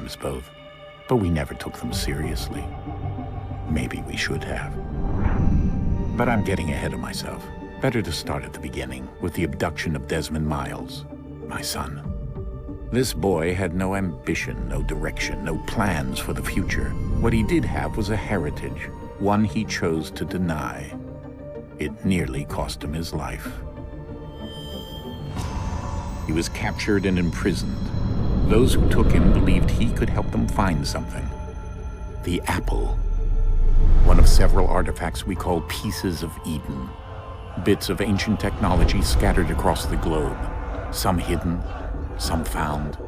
sometimes both. But we never took them seriously. Maybe we should have. But I'm getting ahead of myself. Better to start at the beginning, with the abduction of Desmond Miles, my son. This boy had no ambition, no direction, no plans for the future. What he did have was a heritage, one he chose to deny. It nearly cost him his life. He was captured and imprisoned. Those who took him believed he could help them find something. The apple. One of several artifacts we call pieces of Eden. Bits of ancient technology scattered across the globe. Some hidden, some found,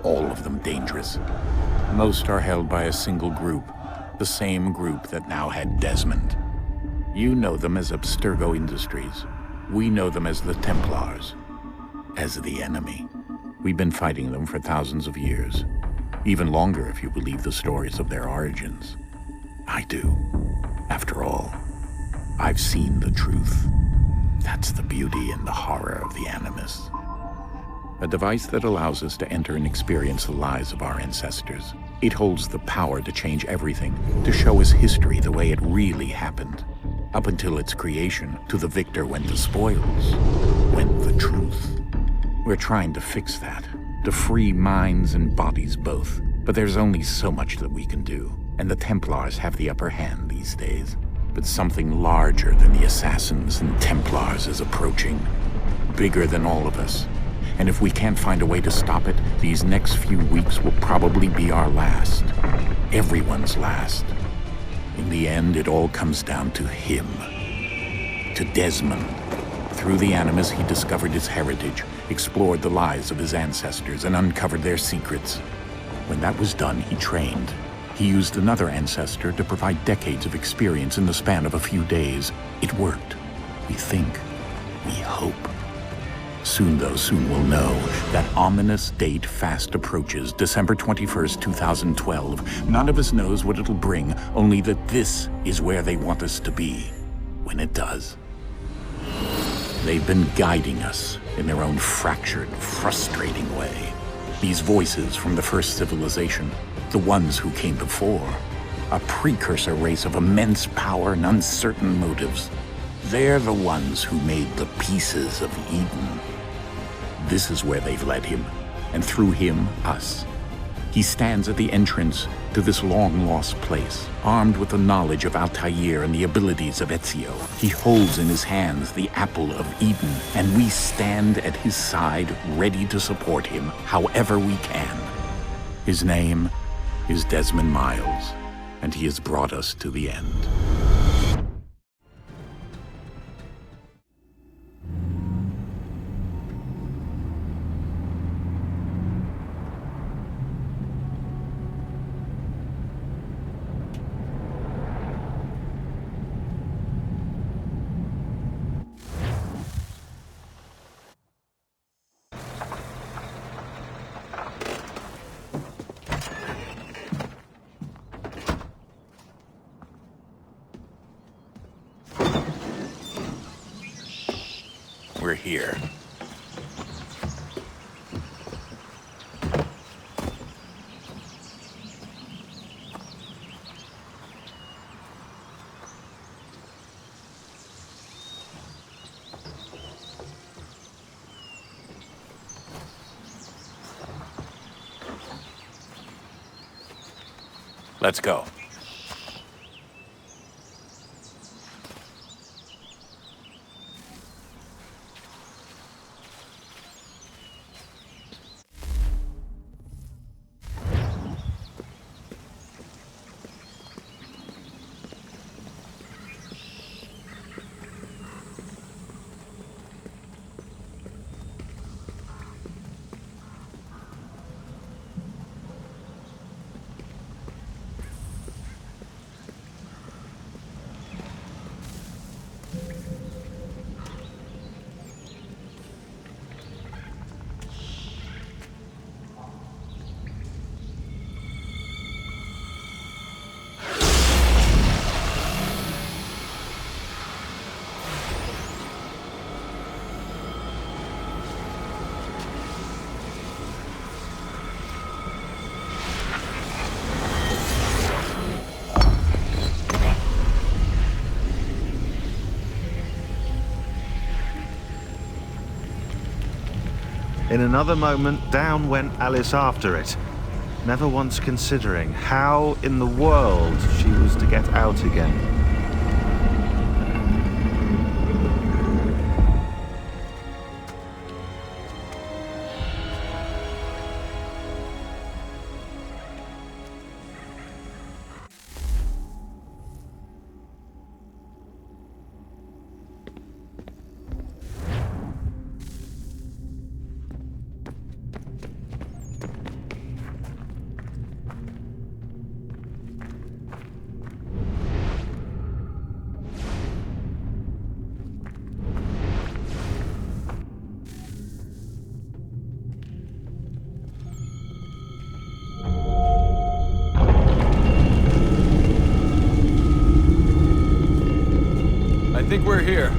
all of them dangerous. Most are held by a single group, the same group that now had Desmond. You know them as Abstergo Industries. We know them as the Templars, as the enemy. We've been fighting them for thousands of years, even longer if you believe the stories of their origins. I do. After all, I've seen the truth. That's the beauty and the horror of the Animus. A device that allows us to enter and experience the lives of our ancestors. It holds the power to change everything, to show us history the way it really happened. Up until its creation, to the victor went the spoils, went the truth. We're trying to fix that, to free minds and bodies both. But there's only so much that we can do, and the Templars have the upper hand these days. But something larger than the Assassins and Templars is approaching, bigger than all of us. And if we can't find a way to stop it, these next few weeks will probably be our last. Everyone's last. In the end, it all comes down to him. To Desmond. Through the Animus, he discovered his heritage, explored the lives of his ancestors, and uncovered their secrets. When that was done, he trained. He used another ancestor to provide decades of experience in the span of a few days. It worked. We think. We hope. Soon, though, soon we'll know. That ominous date fast approaches, December 21st, 2012. None of us knows what it'll bring, only that this is where they want us to be, when it does. They've been guiding us in their own fractured, frustrating way. These voices from the first civilization, the ones who came before, a precursor race of immense power and uncertain motives. They're the ones who made the pieces of Eden. This is where they've led him, and through him, us. He stands at the entrance to this long-lost place, armed with the knowledge of Altair and the abilities of Ezio. He holds in his hands the apple of Eden, and we stand at his side, ready to support him however we can. His name is Desmond Miles, and he has brought us to the end. We're here. Let's go. In another moment, down went Alice after it, never once considering how in the world she was to get out again. I think we're here.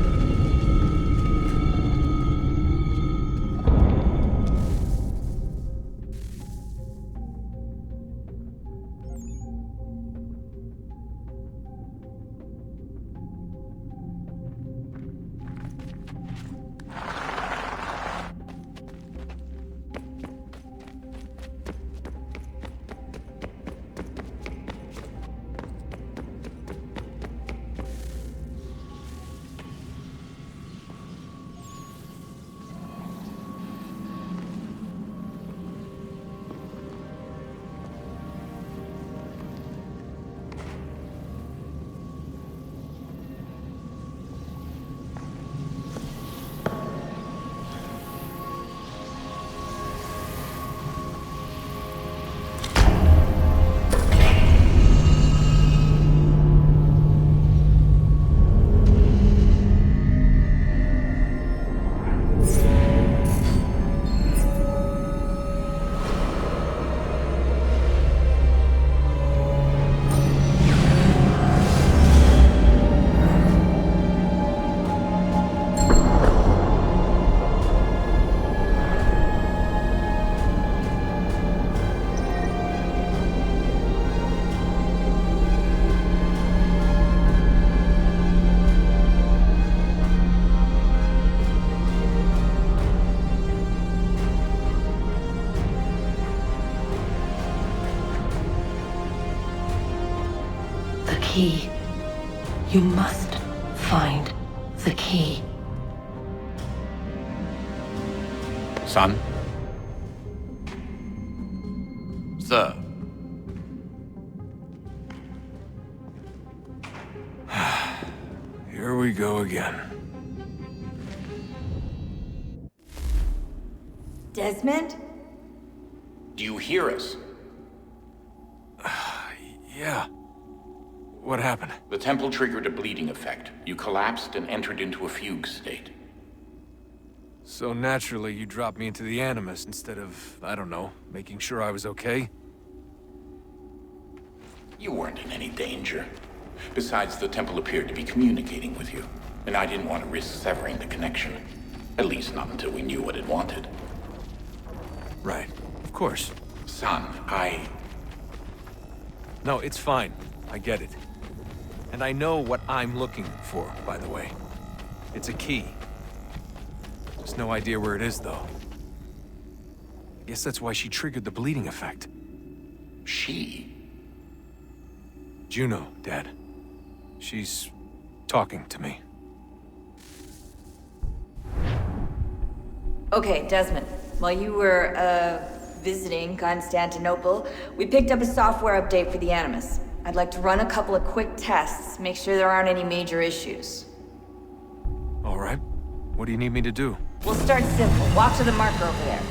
Key. You must find the key. Son? Sir. Here we go again. Desmond? Do you hear us? Yeah. What happened? The temple triggered a bleeding effect. You collapsed and entered into a fugue state. So naturally, you dropped me into the Animus instead of, I don't know, making sure I was okay? You weren't in any danger. Besides, the temple appeared to be communicating with you, and I didn't want to risk severing the connection. At least not until we knew what it wanted. Right. Of course. Son, No, it's fine. I get it. And I know what I'm looking for, by the way. It's a key. There's no idea where it is, though. I guess that's why she triggered the bleeding effect. She? Juno, Dad. She's talking to me. Okay, Desmond. While you were, visiting Constantinople, we picked up a software update for the Animus. I'd like to run a couple of quick tests, make sure there aren't any major issues. All right. What do you need me to do? We'll start simple. Walk to the marker over there.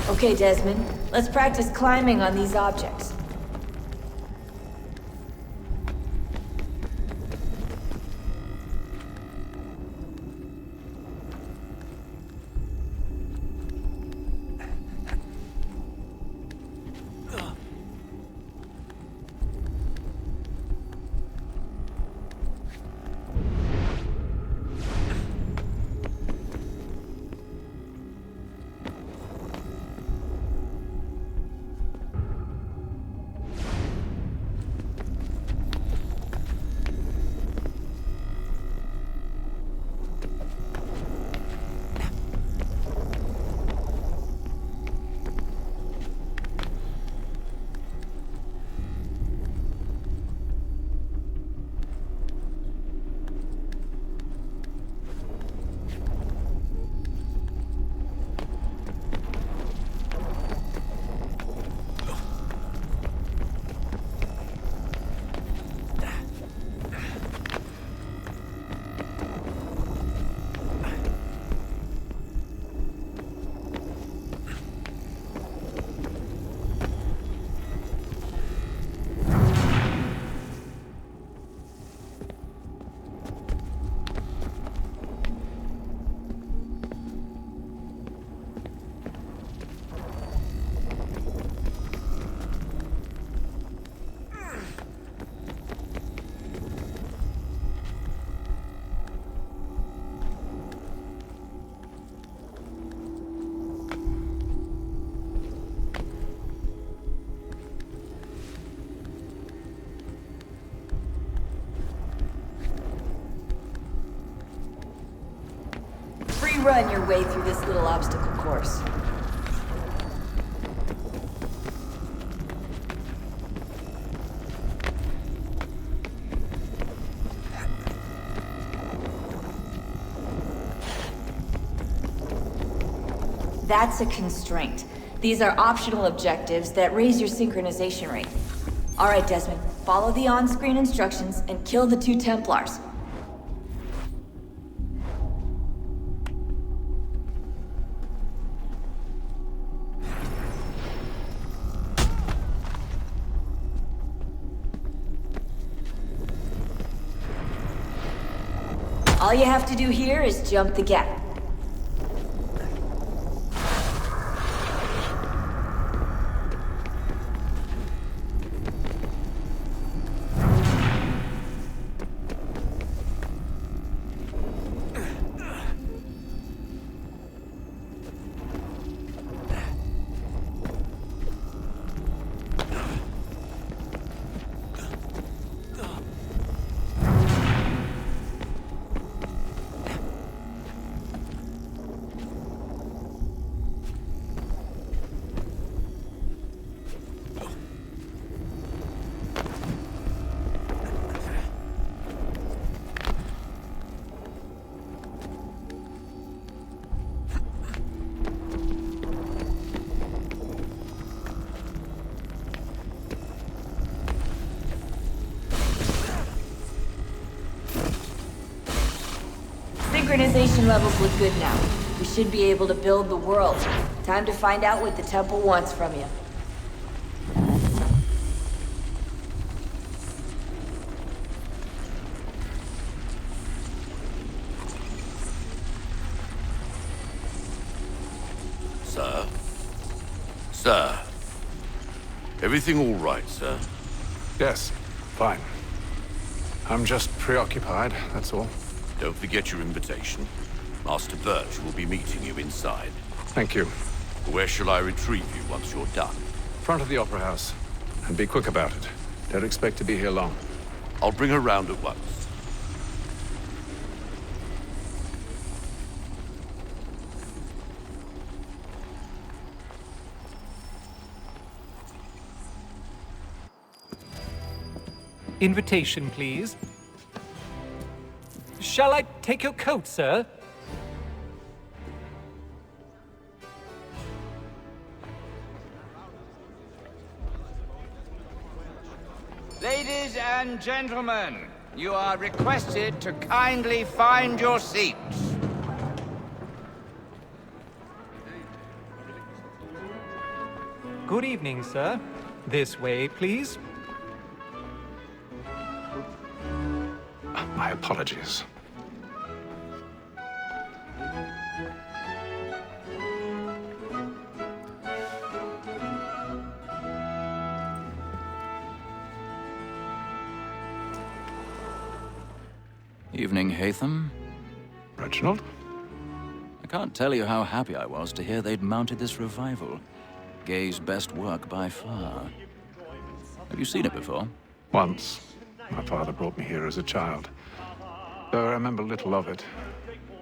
Okay, Desmond. Let's practice climbing on these objects. free run your way through this little obstacle course. That's a constraint. These are optional objectives that raise your synchronization rate. Alright, Desmond, follow the on-screen instructions and kill the 2 Templars. All you have to do here is jump the gap. Synchronization levels look good now. We should be able to build the world. Time to find out what the temple wants from you. Sir? Sir? Everything all right, sir? Yes, fine. I'm just preoccupied, that's all. Don't forget your invitation. Master Birch will be meeting you inside. Thank you. Where shall I retrieve you once you're done? Front of the Opera House. And be quick about it. Don't expect to be here long. I'll bring her round at once. Invitation, please. Shall I take your coat, sir? Ladies and gentlemen, you are requested to kindly find your seats. Good evening, sir. This way, please. My apologies. Evening, Haytham. Reginald? I can't tell you how happy I was to hear they'd mounted this revival. Gay's best work by far. Have you seen it before? Once. My father brought me here as a child. Though I remember little of it.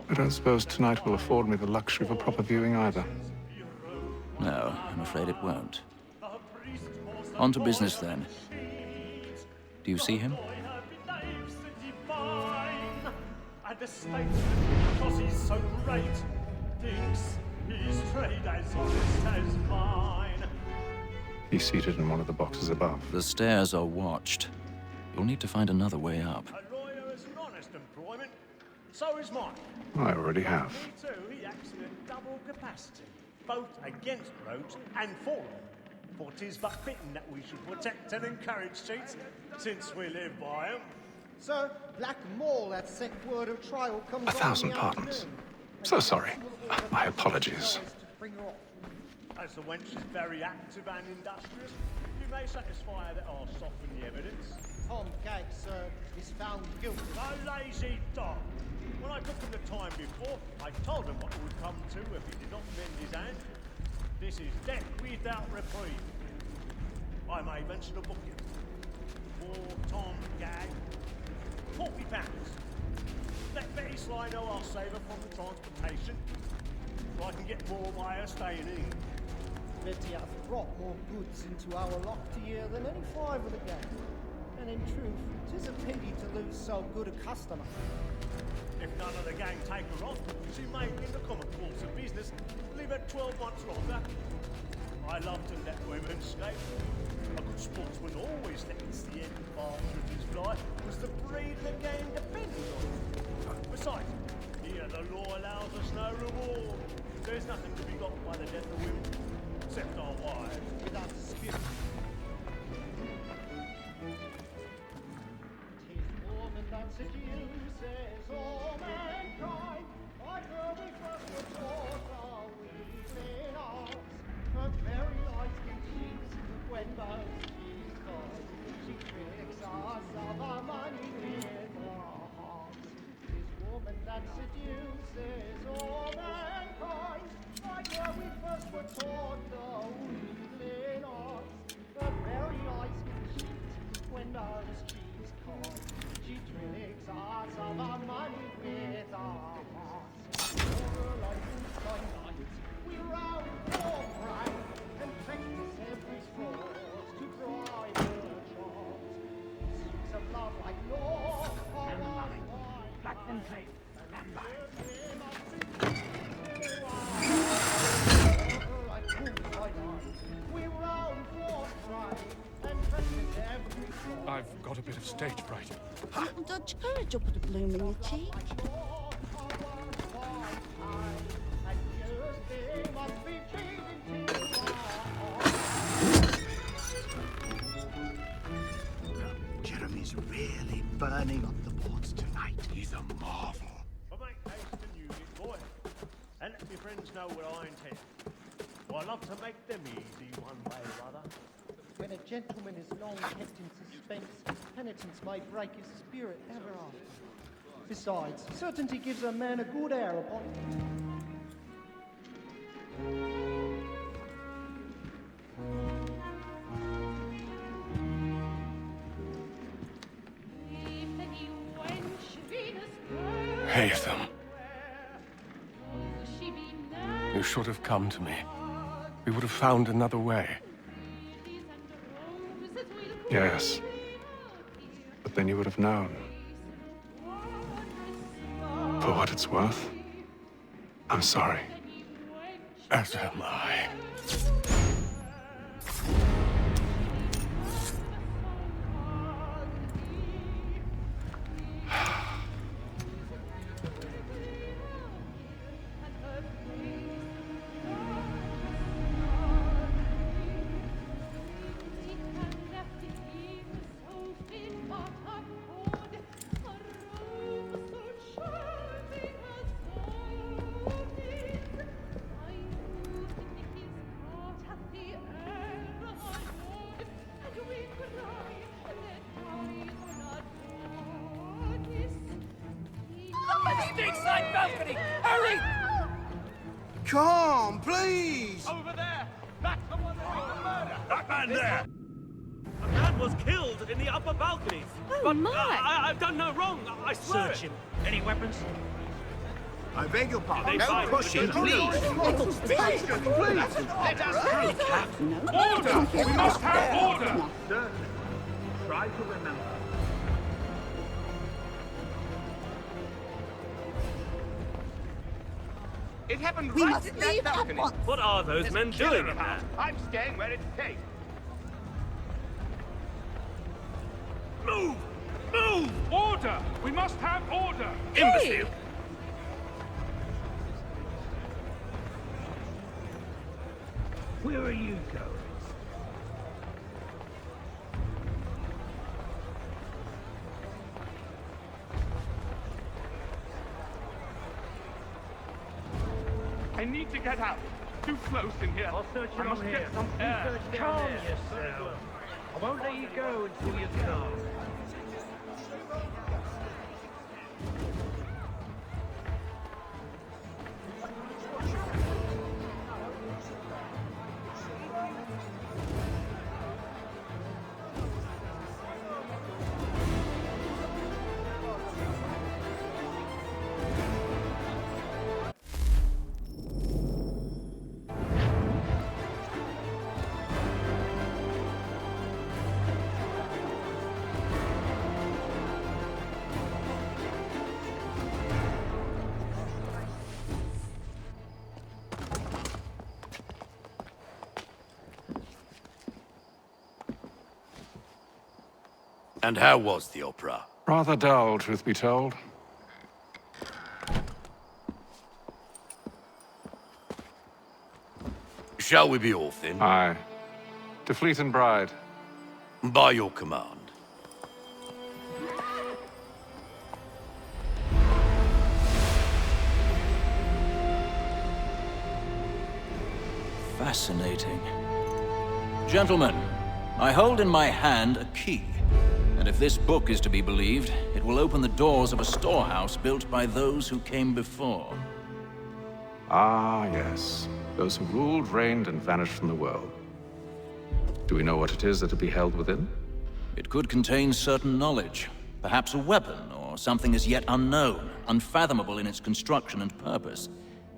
I don't suppose tonight will afford me the luxury of a proper viewing either. No, I'm afraid it won't. On to business then. Do you see him? And the statesman, because he's so great, thinks his trade as honest as mine. He's seated in one of the boxes above. The stairs are watched. You'll need to find another way up. A lawyer is an honest employment, so is mine. I already have. Me too, he acts in a double capacity, both against rogues and for them. For 'tis but fitting that we should protect and encourage cheats, since we live by 'em. Sir, Black Mall had sent word of trial comes 1,000 pardons. So sorry. My apologies. As the wench is very active and industrious, you may satisfy her that I'll soften the evidence. Tom Gag, sir, is found guilty. No lazy dog. When I booked him the time before, I told him what it would come to if he did not bend his hand. This is death without reprieve. I may venture to book him. For Tom Gag, £40. Let Betty Sly know I'll save her from the transportation, so I can get more by her staying in. Betty hath brought more goods into our lock year than any five of the gang. And in truth, 'tis a pity to lose so good a customer. If none of the gang take her on, she may, in the common course of business, leave her 12 months longer. I love to let women escape. A good sportsman always lets the end partridges fly, was the breed the game depended on. Besides, here the law allows us no reward. There's nothing to be got by the death of women, except our wives, without dispute. That seduces all mankind, like her we first were taught our weakling arts. Her very eyes can cheats when both she's caught. She tricks us of our money with her hearts. This woman that seduces all mankind, like her we first were taught the weakling arts. Her very eyes can cheat when both she's caught. She tricks us of our money with our hearts. For like nights, we round for pride and practice every sport to drive her charms. Suits of love like law are our life. Black and plate, stand by. We round for pride and practice every sport. I've got a bit of stage fright. Dodge courage or put a bloom in your cheek. Jeremy's really burning up the boards tonight. He's a marvel. But make haste and use it, boy. And let me friends know what I intend. I love to make them easy one way or other. When a gentleman is long kept in suspense, penitence may break his spirit ever after. Besides, certainty gives a man a good air upon it. Haytham. You should have come to me. We would have found another way. Yes. But then you would have known. For what it's worth, I'm sorry. As am I. Inside balcony! Hurry! Come, please! Over there! That's the one that did the murder! That man there! A man was killed in the upper balconies. Oh, but my! I've done no wrong. I swear Search him. Any weapons? I beg your pardon. They No find pushing, the please! Please! Let us through. Order! We must have order! Sir, try to remember. It happened We right must in that leave at balcony. once. What are those There's men a killer doing in about. there? I'm staying where it's safe. Move! Move! Order! We must have order! Imbecile! Where are you going? I need to get out. Too close in here. I'll search I it must on get here. some Calm yourself. I won't let you go until you're calm. And how was the opera? Rather dull, truth be told. Shall we be off then? Aye. To Fleet and Bride. By your command. Fascinating. Gentlemen, I hold in my hand a key. And if this book is to be believed, it will open the doors of a storehouse built by those who came before. Ah, yes. Those who ruled, reigned, and vanished from the world. Do we know what it is that will be held within? It could contain certain knowledge. Perhaps a weapon, or something as yet unknown, unfathomable in its construction and purpose.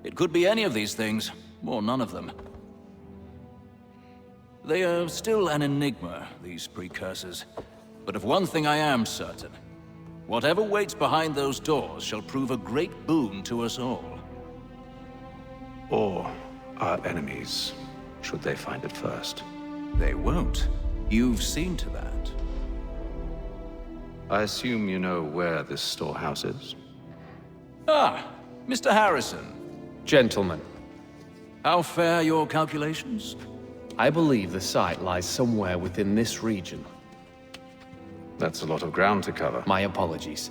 It could be any of these things, or none of them. They are still an enigma, these precursors. But of one thing I am certain. Whatever waits behind those doors shall prove a great boon to us all. Or our enemies, should they find it first. They won't. You've seen to that. I assume you know where this storehouse is? Ah, Mr. Harrison. Gentlemen, How fare your calculations? I believe the site lies somewhere within this region. That's a lot of ground to cover. My apologies.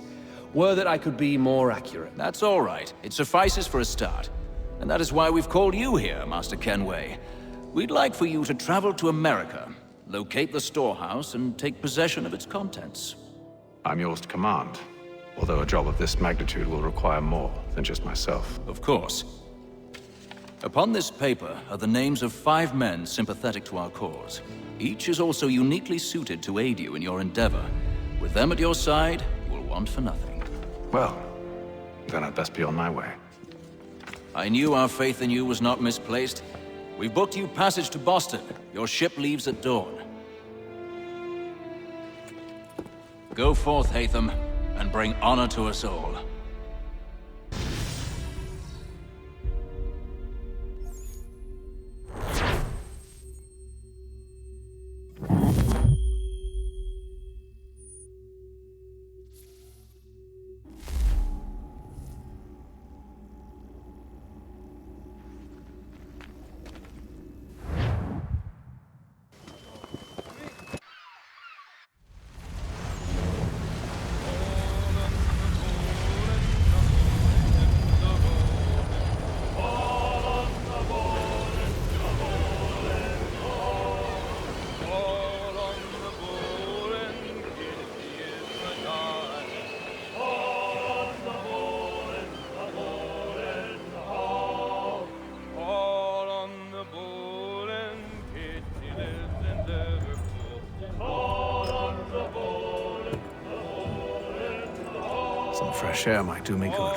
Were that I could be more accurate. That's all right. It suffices for a start. And that is why we've called you here, Master Kenway. We'd like for you to travel to America, locate the storehouse, and take possession of its contents. I'm yours to command, although a job of this magnitude will require more than just myself. Of course. Upon this paper are the names of 5 men sympathetic to our cause. Each is also uniquely suited to aid you in your endeavor. With them at your side, you will want for nothing. Well, then I'd best be on my way. I knew our faith in you was not misplaced. We've booked you passage to Boston. Your ship leaves at dawn. Go forth, Haytham, and bring honor to us all. Some fresh air might do me good.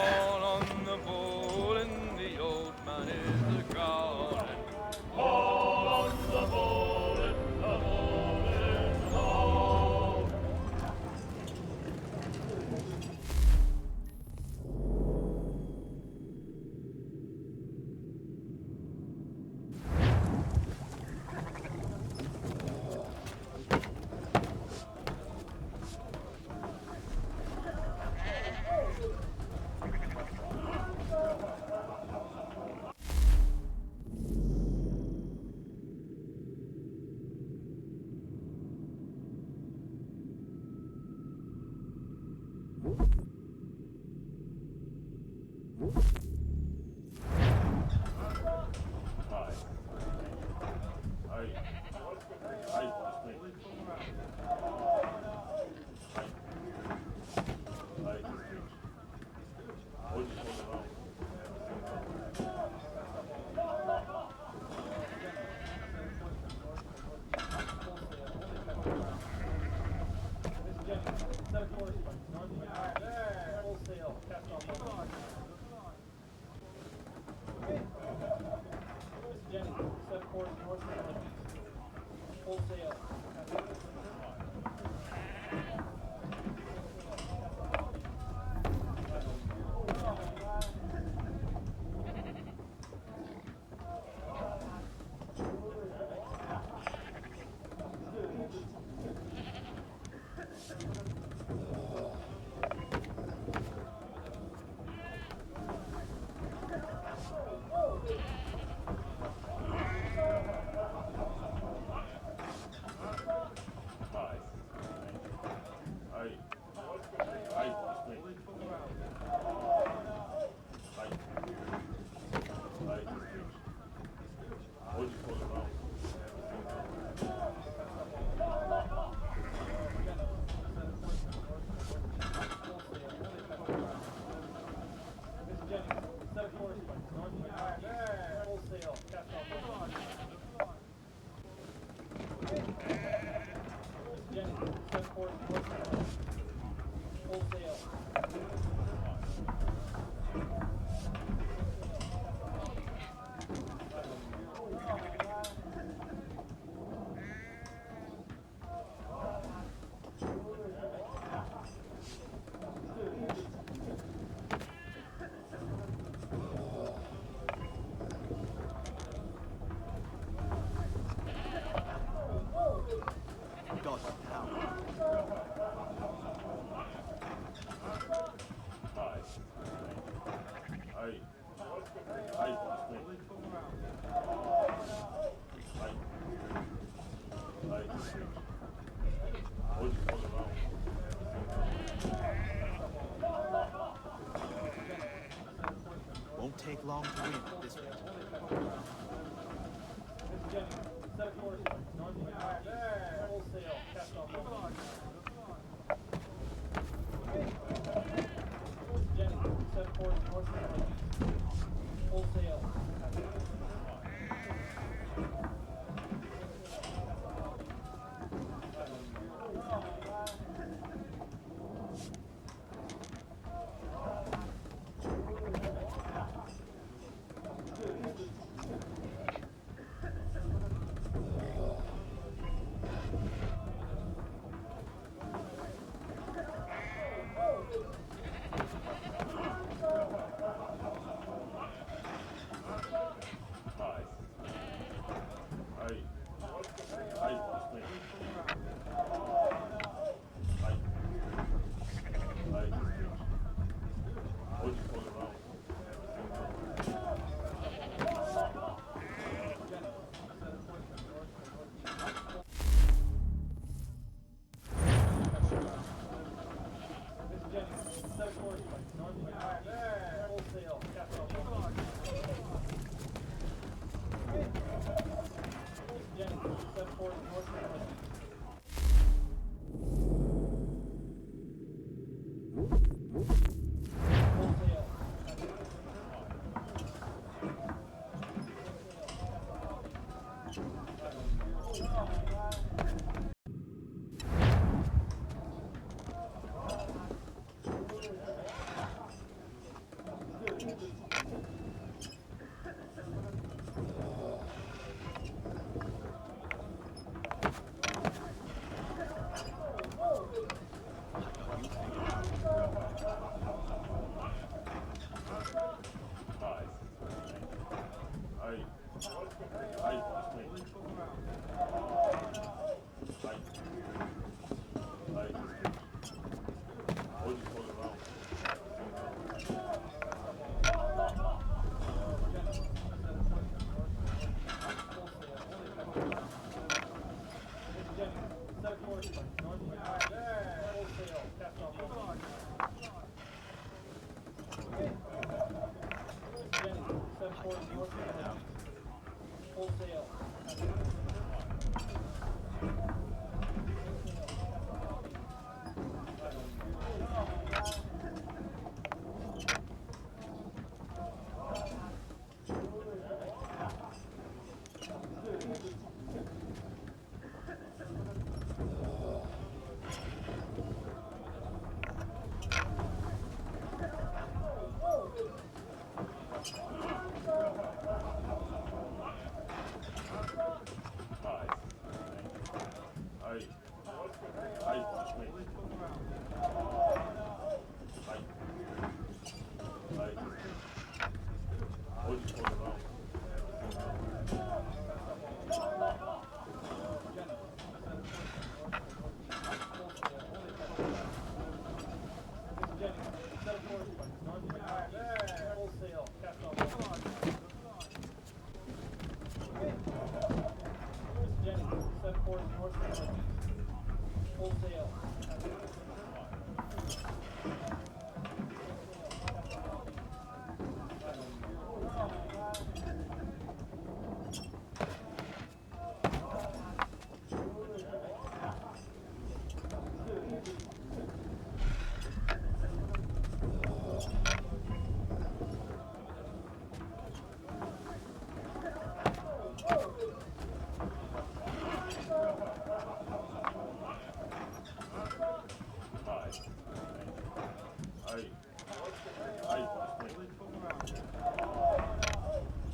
Won't take long to win at this rate.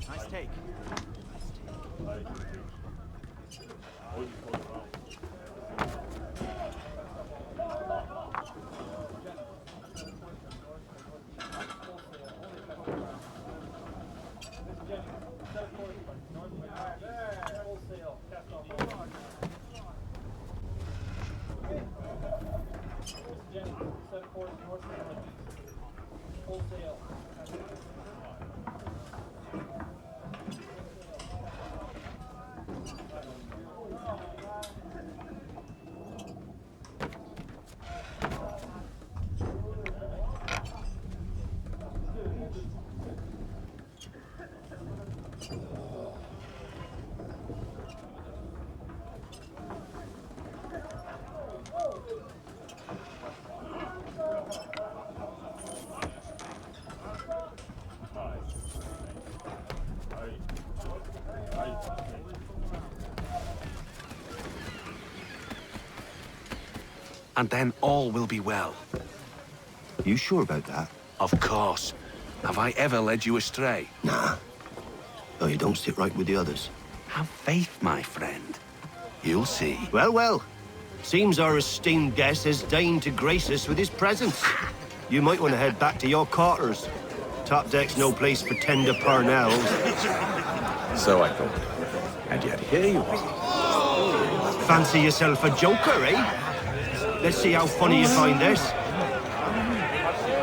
Nice take. and then all will be well. You sure about that? Of course. Have I ever led you astray? Nah. No, you don't sit right with the others. Have faith, my friend. You'll see. Well, well. Seems our esteemed guest has deigned to grace us with his presence. You might want to head back to your quarters. Top deck's no place for tender parnells. So I thought. And yet here you are. Fancy yourself a joker, eh? Let's see how funny you find this.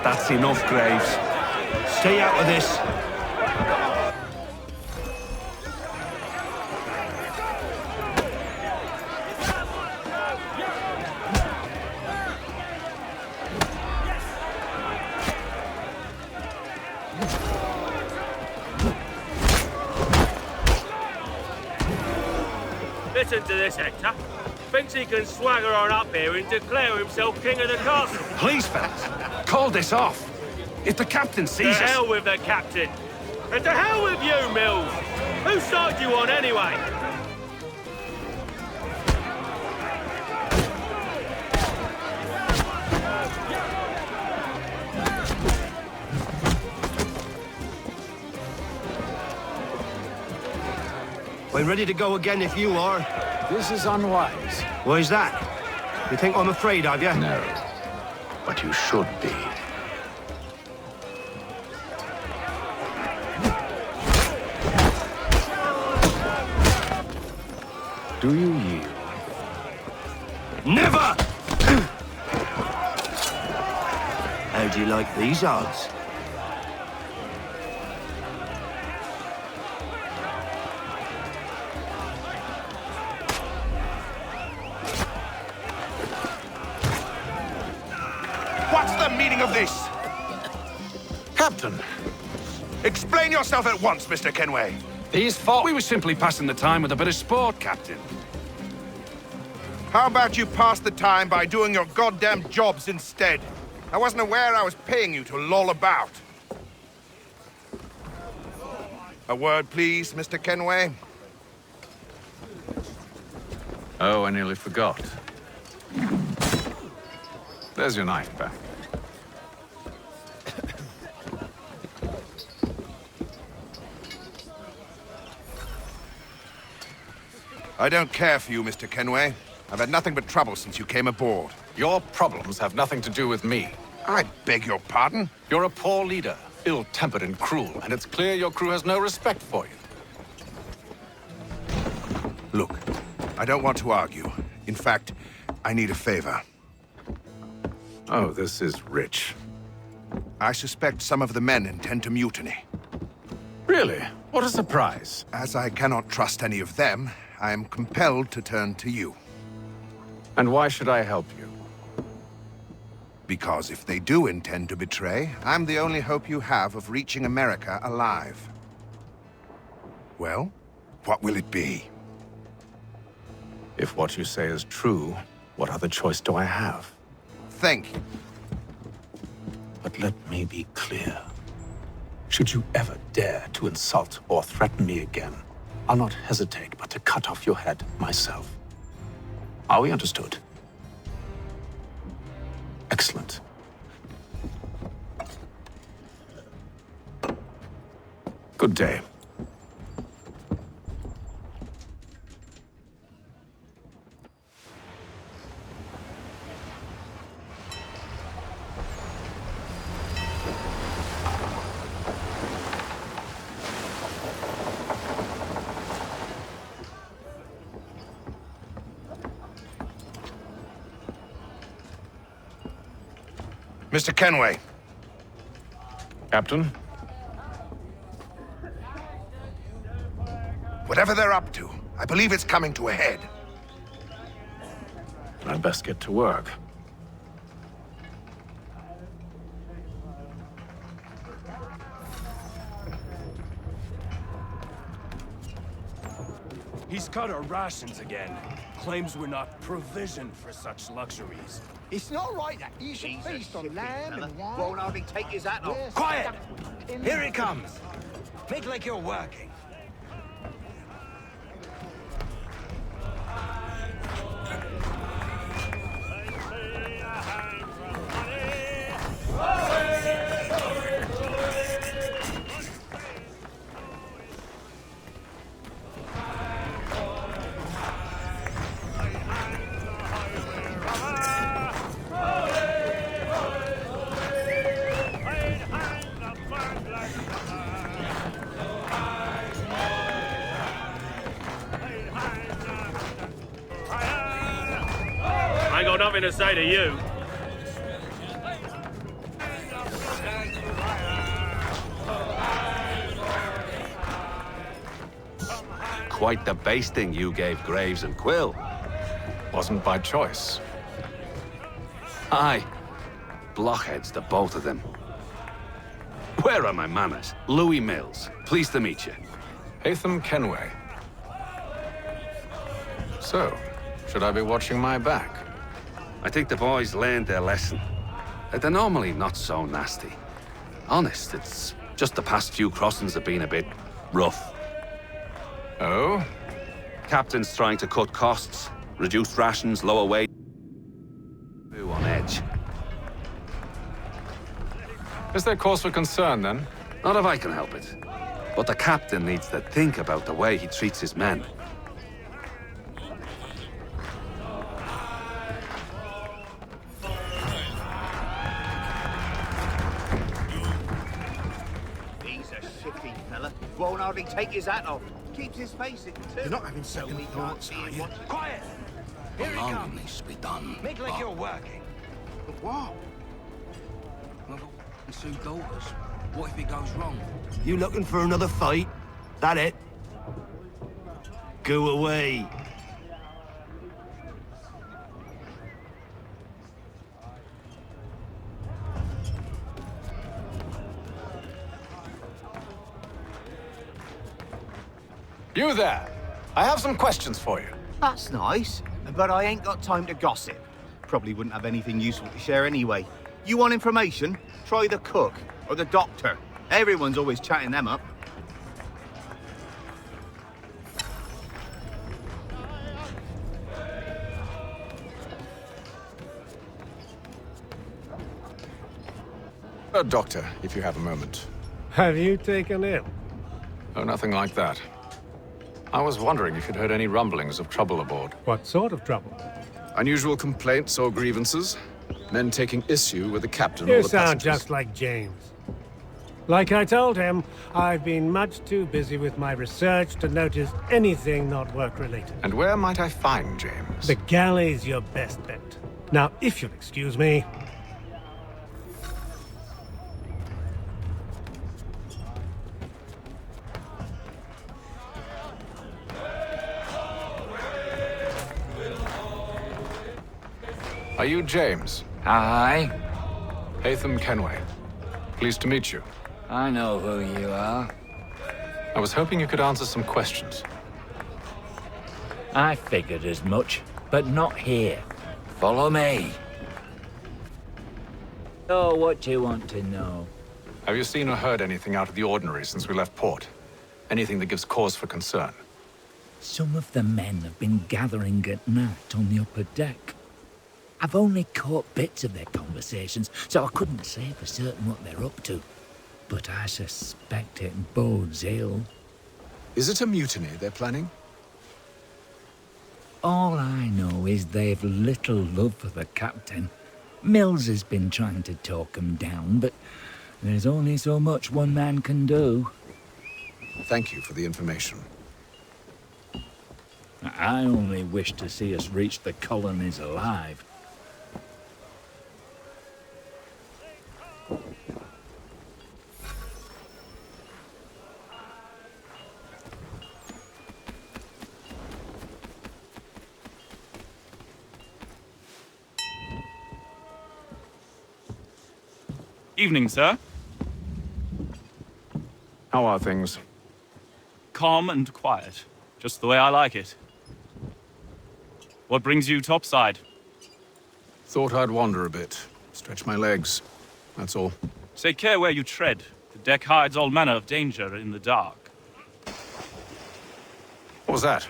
That's enough, Graves. Stay out of this. Listen to this, Hector. Thinks he can swagger on up here and declare himself king of the castle. Please, fellas, call this off. If the captain sees us... To hell with the captain. And to hell with you, Mills. Whose side you on, anyway? I'm ready to go again if you are. This is unwise. Why's that? You think I'm afraid of you? No. But you should be. Do you yield? Never! How do you like these odds? What's the meaning of this? Captain! Explain yourself at once, Mr. Kenway. These fought. We were simply passing the time with a bit of sport, Captain. How about you pass the time by doing your goddamn jobs instead? I wasn't aware I was paying you to loll about. A word, please, Mr. Kenway. Oh, I nearly forgot. There's your knife back. I don't care for you, Mr. Kenway. I've had nothing but trouble since you came aboard. Your problems have nothing to do with me. I beg your pardon? You're a poor leader, ill-tempered and cruel, and it's clear your crew has no respect for you. Look, I don't want to argue. In fact, I need a favor. Oh, this is rich. I suspect some of the men intend to mutiny. Really? What a surprise. As I cannot trust any of them, I am compelled to turn to you. And why should I help you? Because if they do intend to betray, I'm the only hope you have of reaching America alive. Well, what will it be? If what you say is true, what other choice do I have? Thank you. But let me be clear. Should you ever dare to insult or threaten me again, I'll not hesitate but to cut off your head myself. Are we understood? Excellent. Good day. Mr. Kenway. Captain? Whatever they're up to, I believe it's coming to a head. I'd best get to work. He's cut our rations again. Claims we're not provisioned for such luxuries. It's not right that you should feast on lamb and wine. Won't hardly take his hat off. Quiet! Here he comes. Make like you're working. nothing to say to you. Quite the basting you gave Graves and Quill. Wasn't by choice. Aye. Blockheads, the both of them. Where are my manners? Louis Mills. Pleased to meet you. Haytham Kenway. So, should I be watching my back? I think the boys learned their lesson. They're normally not so nasty. Honest, it's just the past few crossings have been a bit rough. Oh? Captain's trying to cut costs, reduce rations, lower wage. On edge. Is there cause for concern, then? Not if I can help it. But the captain needs to think about the way he treats his men. He's a shifty fella. Won't hardly take his hat off. Keeps his face in too. You're not having second thoughts, are you? Quiet! Here he Belonging comes. needs to be done. Make like you're working. But what? I've got two daughters. What if it goes wrong? You looking for another fight? That it? Go away. You there! I have some questions for you. That's nice, but I ain't got time to gossip. Probably wouldn't have anything useful to share anyway. You want information? Try the cook or the doctor. Everyone's always chatting them up. A doctor, if you have a moment. Have you taken ill? Oh, nothing like that. I was wondering if you'd heard any rumblings of trouble aboard. What sort of trouble? Unusual complaints or grievances? Men taking issue with the captain or You the sound passengers? just like James. Like I told him, I've been much too busy with my research to notice anything not work-related. And where might I find James? The galley's your best bet. Now, if you'll excuse me... Are you James? Aye. Haytham Kenway. Pleased to meet you. I know who you are. I was hoping you could answer some questions. I figured as much, but not here. Follow me. Oh, what do you want to know? Have you seen or heard anything out of the ordinary since we left port? Anything that gives cause for concern? Some of the men have been gathering at night on the upper deck. I've only caught bits of their conversations, so I couldn't say for certain what they're up to. But I suspect it bodes ill. Is it a mutiny they're planning? All I know is they've little love for the captain. Mills has been trying to talk him down, but there's only so much one man can do. Thank you for the information. I only wish to see us reach the colonies alive. Evening, sir. How are things? Calm and quiet. Just the way I like it. What brings you topside? Thought I'd wander a bit. Stretch my legs. That's all. Take care where you tread. The deck hides all manner of danger in the dark. What was that?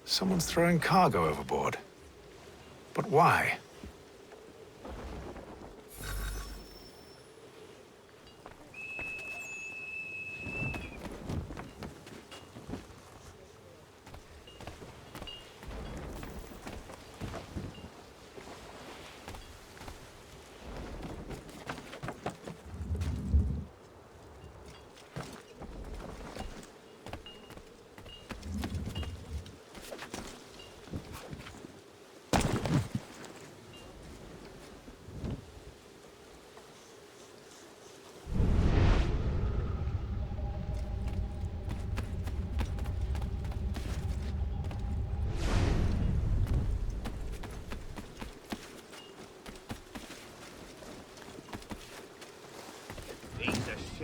Someone's throwing cargo overboard. But why?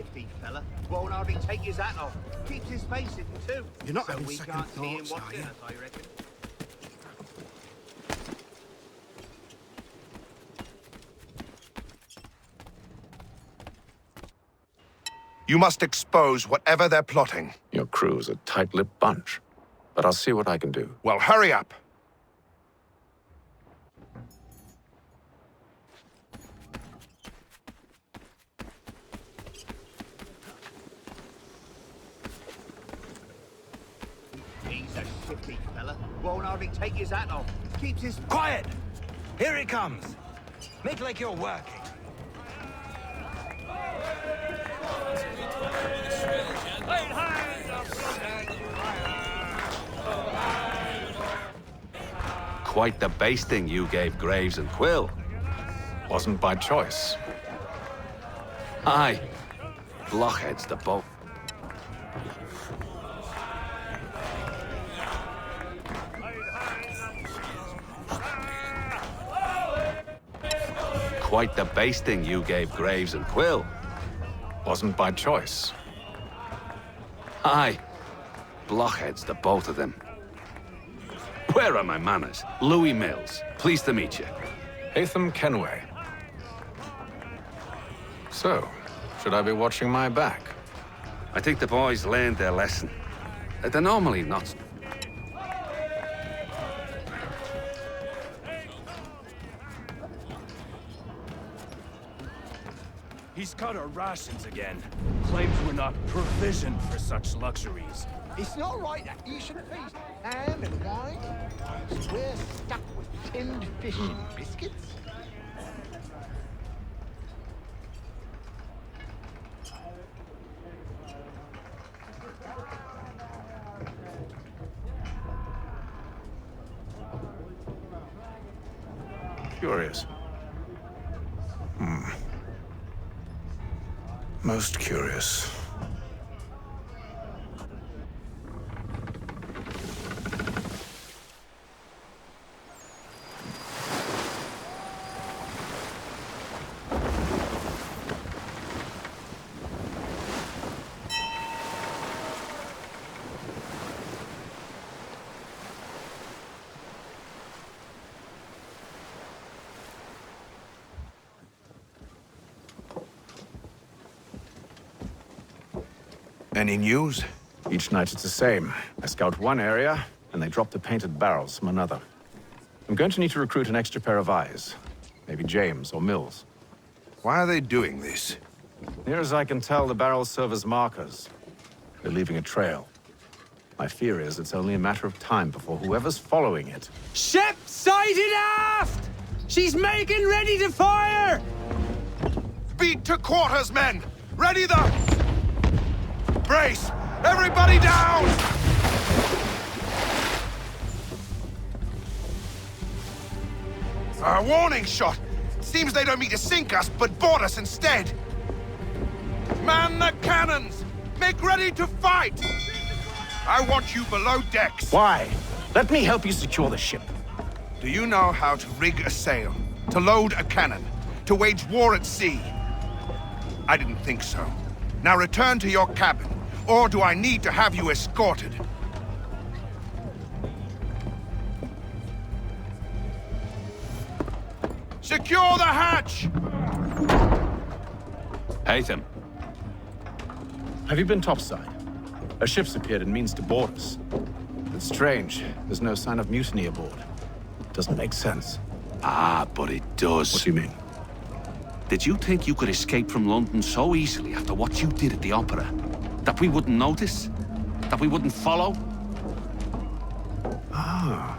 shifty fella. Won't hardly take his hat off. Keeps his face hidden too. You're not so having we second can't see him thoughts, watching are you? us, I reckon. You must expose whatever they're plotting. Your crew's a tight-lipped bunch, but I'll see what I can do. Well, hurry up. He's a shifty fella. Won't hardly take his hat off. Keeps his... Quiet! Here he comes. Make like you're working. Quite the basting you gave Graves and Quill. Wasn't by choice. Aye. Blockheads the both. Quite the basting you gave Graves and Quill. Wasn't by choice. Aye. Blockheads the both of them. Where are my manners? Louis Mills. Pleased to meet you. Haytham Kenway. So, should I be watching my back? I think the boys learned their lesson. They're normally not... He's cut our rations again. Claims we're not provisioned for such luxuries. It's not right that you should feast ham and wine. We're stuck with tinned fish and biscuits. Curious. Most curious. Any news? Each night it's the same. I scout one area, and they drop the painted barrels from another. I'm going to need to recruit an extra pair of eyes. Maybe James or Mills. Why are they doing this? Near as I can tell, the barrels serve as markers. They're leaving a trail. My fear is it's only a matter of time before whoever's following it... Ship sighted aft! She's making ready to fire! Beat to quarters, men! Ready the... Brace! Everybody down! A warning shot! Seems they don't mean to sink us, but board us instead! Man the cannons! Make ready to fight! I want you below decks. Why? Let me help you secure the ship. Do you know how to rig a sail? To load a cannon? To wage war at sea? I didn't think so. Now return to your cabin, or do I need to have you escorted? Secure the hatch! Haytham. Have you been topside? A ship's appeared and means to board us. It's strange. There's no sign of mutiny aboard. Doesn't make sense. Ah, but it does. What do you mean? Did you think you could escape from London so easily after what you did at the opera? That we wouldn't notice? That we wouldn't follow? Ah.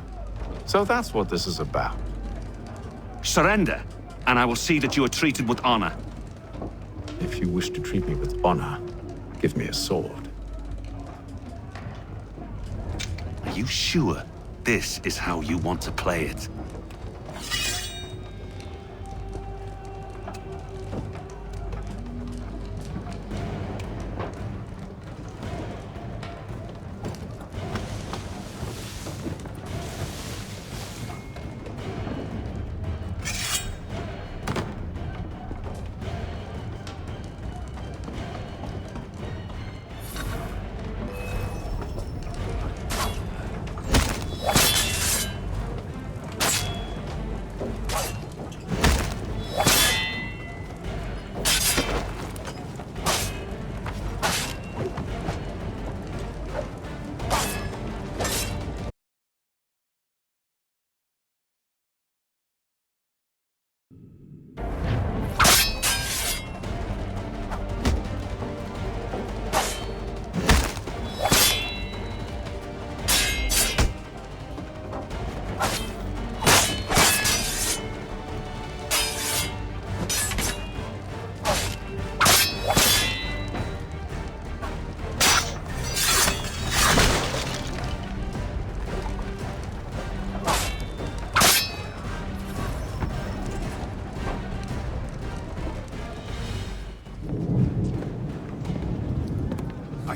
So that's what this is about. Surrender, and I will see that you are treated with honor. If you wish to treat me with honor, give me a sword. Are you sure this is how you want to play it?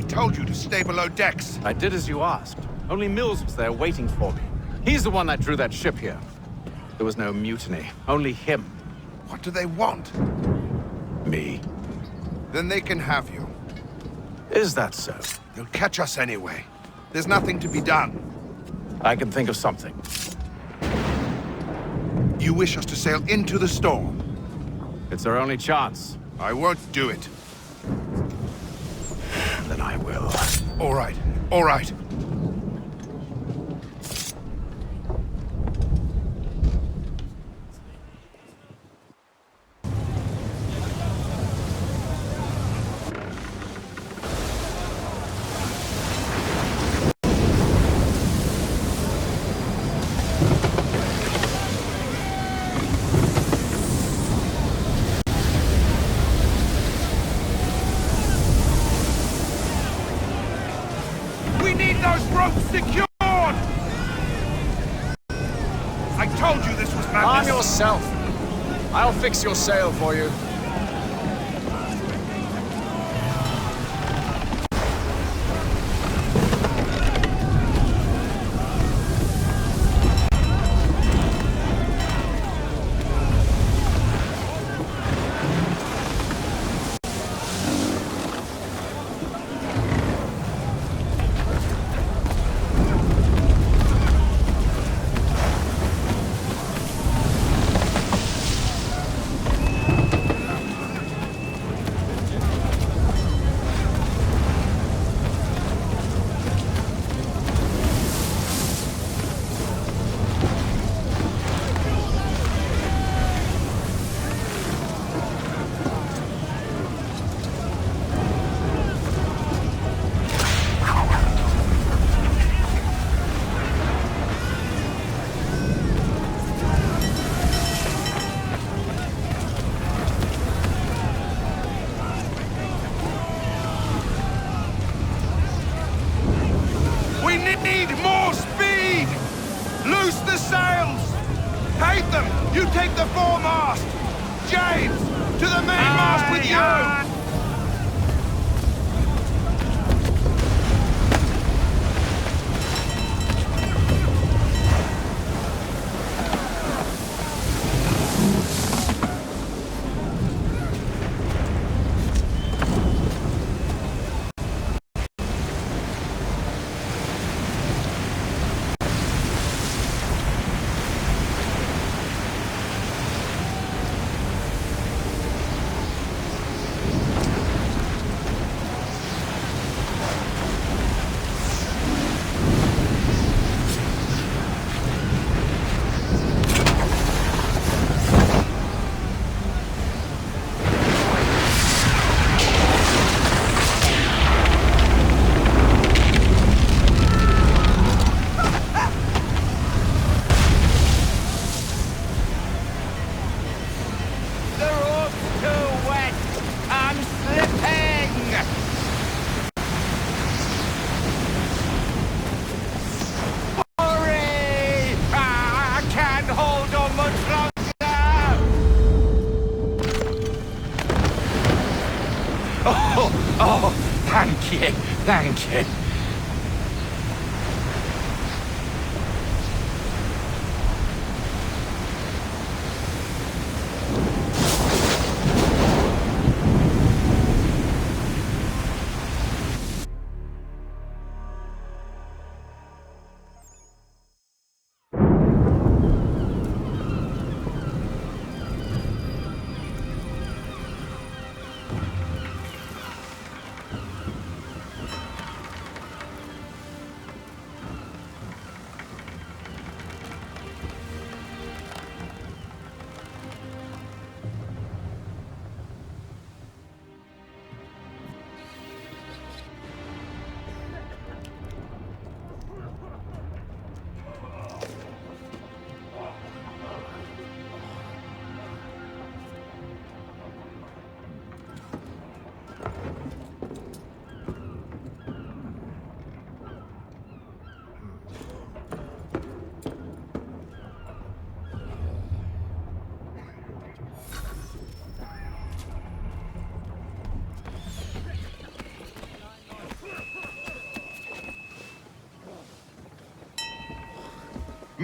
told you to stay below decks. I did as you asked. Only Mills was there waiting for me. He's the one that drew that ship here. There was no mutiny, only him. What do they want? Me. Then they can have you. Is that so? They'll catch us anyway. There's nothing to be done. I can think of something. You wish us to sail into the storm? It's our only chance. I won't do it. Then I will. All right, all right. Arm yourself. I'll fix your sail for you. Need more speed! Loose the sails! Haytham, you take the foremast! James, to the mainmast with you! Oh, thank you, thank you.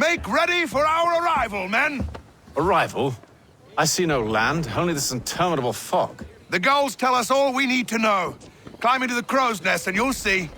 Make ready for our arrival, men! Arrival? I see no land, only this interminable fog. The gulls tell us all we need to know. Climb into the crow's nest and you'll see.